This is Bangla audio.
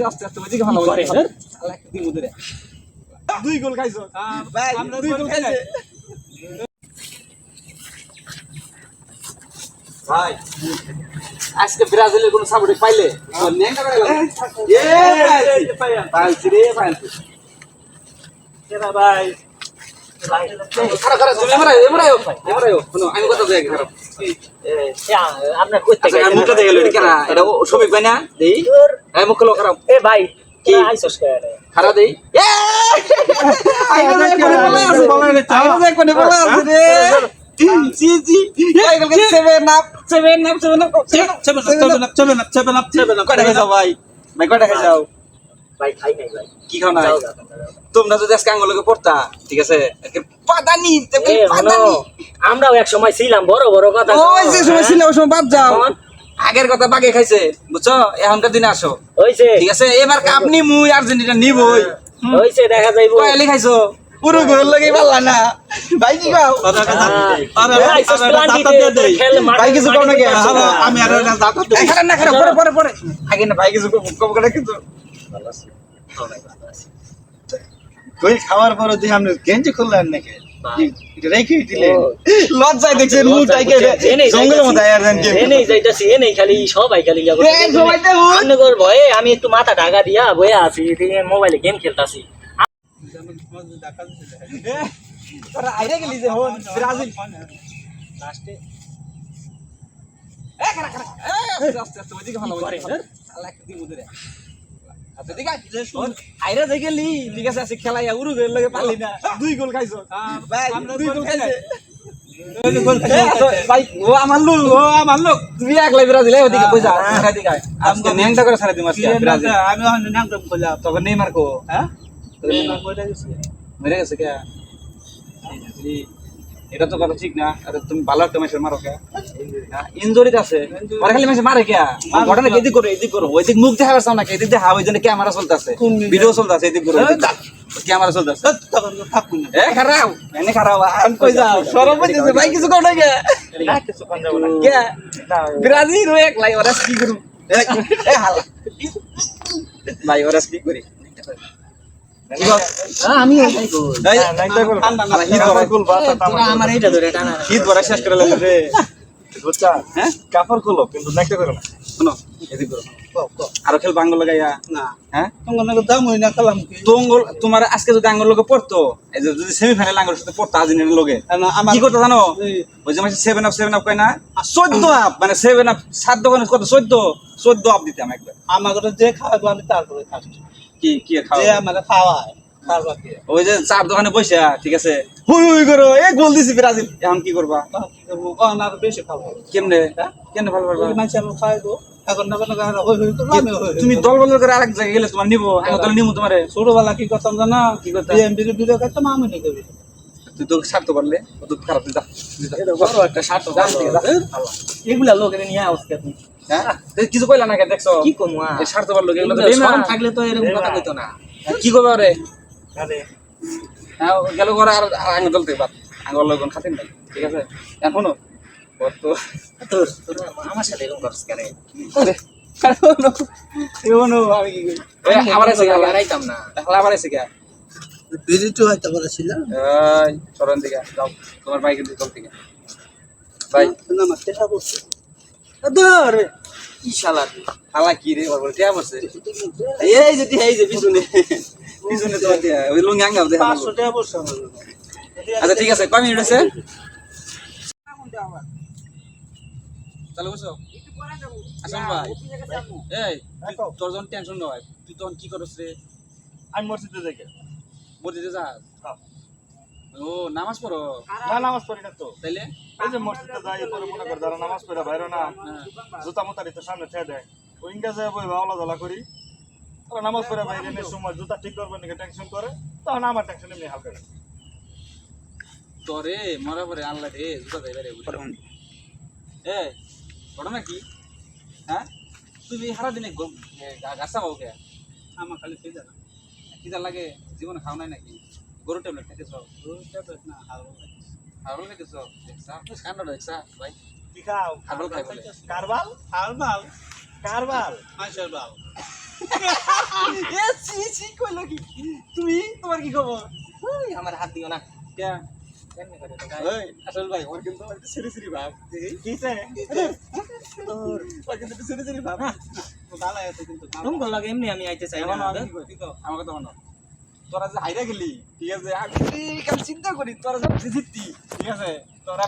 আস্তে আস্তে ওইদিকে ভালো করে আল্লাহ কি মুদরে 2 গোল খাইছো ভাই 2 গোল খাইছে ভাই আজকে ব্রাজিলের কোন সাপোর্ট পাইলে নেংটা করে গেল পাইছি রে পাইছি কেরা ভাই খারাপ খারাপ তুমি এমরাও শুনো আমি কথা যাই খারাপ আপনার কইতে আচ্ছা মুখটা দেখে লই কেরা এটা সবিক ভাই না দেই এই মুখ লো খারাপ এ ভাই কি আইছস কে খারাপ দেই এ আইনো দেখ করে বলে আছে আইনো দেখ করে বলে আছে রে জি জি এই গলকে 7 আপ কয়টা খাইছো ভাই ভাই কয়টা খাইছো ভাই খাই নাই ভাই কি খাও না তোমরা যদি আজকে আঙ্গুলকে পড়তা ঠিক আছে পাদানি আমরাও এক সময় ছিলাম বড় বড় কথা ওই যে সময় ছিল ওই সময় বাদ যাও আগের কথা বাগে খাইছে বুঝছো এখনকার দিনে আসো হইছে ঠিক আছে এবার কাপ নি মুই আর্জেন্টিনা নিবই হইছে দেখা যাইবো কয়লি খাইছো পুরো গোল লাগি পারলা না ভাই কি খাও ভাই কিছু কম নাকি আমি আর খারাপ না খারাপ পরে পরে আগে না ভাই কিছু কম করে কিন্তু কই খাওয়ার পরে তুই আপনি গেঞ্জি খুললেন নাকি রেখে দিলেন লজ্জায় দেখছেন মুটাইকে জঙ্গলের মধ্যে আয়ার দেন এনেই যাইতাছি এনেই খালি সবাই খালি ইয়া করে সবাই তো আপনি কর ভয়ে আমি একটু মাথা ঢাকা দিয়া বইয়া আছি মোবাইলে গেম খেলতাছি তোরা আইরে গেলি যে হন ব্রাজিল লাস্টে খারাপ খারাপ আস্তে আস্তে ওইদিকে ভালো করে আল্লাহ কি মুদরে আচ্ছা ঠিক আছে আইরা যাই গেলি ঠিক আছে আজকে খেলাইয়া উরুগুয়ের লগে পারলি না 2 গোল খাইছো ভাই 2 গোল খাইছে ভাই ও আমার লোক তুমি একলাই ব্রাজিল ওদিকে কই যা ওদিকে আজকে নেংটা করে ছাড়া দিমাস ব্রাজিল আমি ওখানে নাম কইলাম তবে নেইমার কো হ্যাঁ মেরে গেছে কে এটা তো কথা ঠিক না আরে তুমি ভালো একটা ম্যাচের মারো কে ইনজুরিতে আছে পরে খালি ম্যাচ মারে কে ঘটনা এদিক করো ওইদিক মুখ দেখা যাচ্ছে না এদিক দেখা ওই জন্য ক্যামেরা চলতেছে ভিডিও চলতেছে এদিক করো ক্যামেরা চলতেছে তখন থাকুন না এ খারাপ এনে খারাপ আমি কই যাও সরব হইতেছে ভাই কিছু কর না কে কিছু কোন যাব না কে ব্রাজিল ও একলাই ওরা কি করু এ হালা ভাই ওরা কি করি আমি এইটাই কই আমার এইটা ধরে টানা শীত বড় শেষ করে লাগে রে বুঝছা হ্যাঁ কাপড় খুলো কিন্তু নাইতে করো না শুনো এদিক করো আরো খেল বাঙ্গল লাগাইয়া না হ্যাঁ তোমার নাকি দাম হই না কালাম কি তোঙ্গল তোমার আজকে যদি আঙ্গুল লোকে পড়তো এই যে যদি সেমিফাইনাল আঙ্গুলের সাথে পড়তো আর্জেন্টিনার লোকে আমার কি করতো জানো ওই যে মানে 7 আপ কয় না 14 আপ মানে 7 আপ 7 দোকানে কত 14 আপ দিতাম একবার আমাকে যে খাওয়াবো আমি তারপরে খাচ্ছি কি খাও যে আমাকে খাওয়ায় খাওয়া কি ওই যে চার দোকানে বসে ঠিক আছে হুই হুই করো এই গোল দিছি ব্রাজিল এখন কি করবা আর বেশি খাবো কেমনে কেমনে ভালো পারবা মানুষ আমি খাইবো এখন না কোনো কারণে হই হই করবো আমি হই তুমি দল বল করে আরেক জায়গায় গেলে তোমার নিবো আমি দল নিবো তোমারে ছোটবেলা কি করতাম জানা কি করতাম? বিএমপির ভিডিও করতাম আমি নিয়ে করি তুই তো ছাড়তে পারলে ও তো খারাপ দিতা এটা বড় একটা স্বার্থ এগুলা লোকের নিয়ে আসছে তুমি হ্যাঁ কিছু কইলা না কে দেখছো কি কমু এই স্বার্থপর লোক এগুলো তো শরম বেমান থাকলে তো এরকম কথা কইতো না কি করবে রে আরে হ্যাঁ গেল ঘরে আর আঙ্গুল দলতে বাদ আঙ্গুল লোক খাতেন নাই ঠিক আছে এখনো কত তোর আমার সাথে এরকম করছ কেন এখনো আমি কি করি আমার এসে গেল হারাইতাম না তাহলে আমার এসে গেল বিরিটু হইতে পারছিল এই সরন দিকে যাও তোমার বাইকে দিয়ে চল থেকে ভাই না মারতে যাবো দূর কি শালা শালা কি রে বল কে বসে এই যে পিছনে পিছনে তো দিয়া ওই লুঙ্গি আঙ্গাও দেখা 500 টাকা বসে আচ্ছা ঠিক আছে কয় মিনিট আছে চলো বসো আসুন ভাই এই তোর যখন টেনশন নয় তুই তখন কি করছ রে আমি মসজিদে যাই মসজিদে যাস ও নামাজ পড়ো না নামাজ পড়ি না তো তাইলে এই যে মসজিদে যাই পরে মনে করে যারা নামাজ পড়া বাইরে না জুতা মোতারি তো সামনে ঠেয়ে দেয় ওই ইংরেজে বই বাউলা জ্বালা করি ওরা নামাজ পড়া বাইরে নিয়ে সময় জুতা ঠিক করবে নাকি টেনশন করে তখন আমার টেনশন এমনি হালকা তোরে মরা পরে আল্লাহ রে জুতা দেবে রে এ ঘটনা কি হ্যাঁ তুমি সারা দিনে গাছা পাও কে আমার খালি খেয়ে যায় কিটা লাগে জীবনে খাও নাই নাকি গরু ট্যাবলেট খাইতেছ না হারবাল খাইতেছ দেখছা কান্ড দেখছা ভাই কি খাও হারবাল খাই বলে কারবাল হারবাল কারবাল মাইশের বাল এ সি সি কইলো কি তুমি তোমার কি খবর আমার হাত দিও না কে কেমনে করে তো গাই ওই আসল ভাই ওর কিন্তু একটু সিরি সিরি ভাব কিছে তোর ওর কিন্তু একটু সিরি সিরি ভাব ভালো আছে কিন্তু তুমি বল লাগে এমনি আমি আইতে চাই এখন না আমি কি কই আমার কথা শোনো তোরা যে হাইরা গেলি ঠিক আছে আমি কাল চিন্তা করি তোরা যে জিততি ঠিক আছে তোরা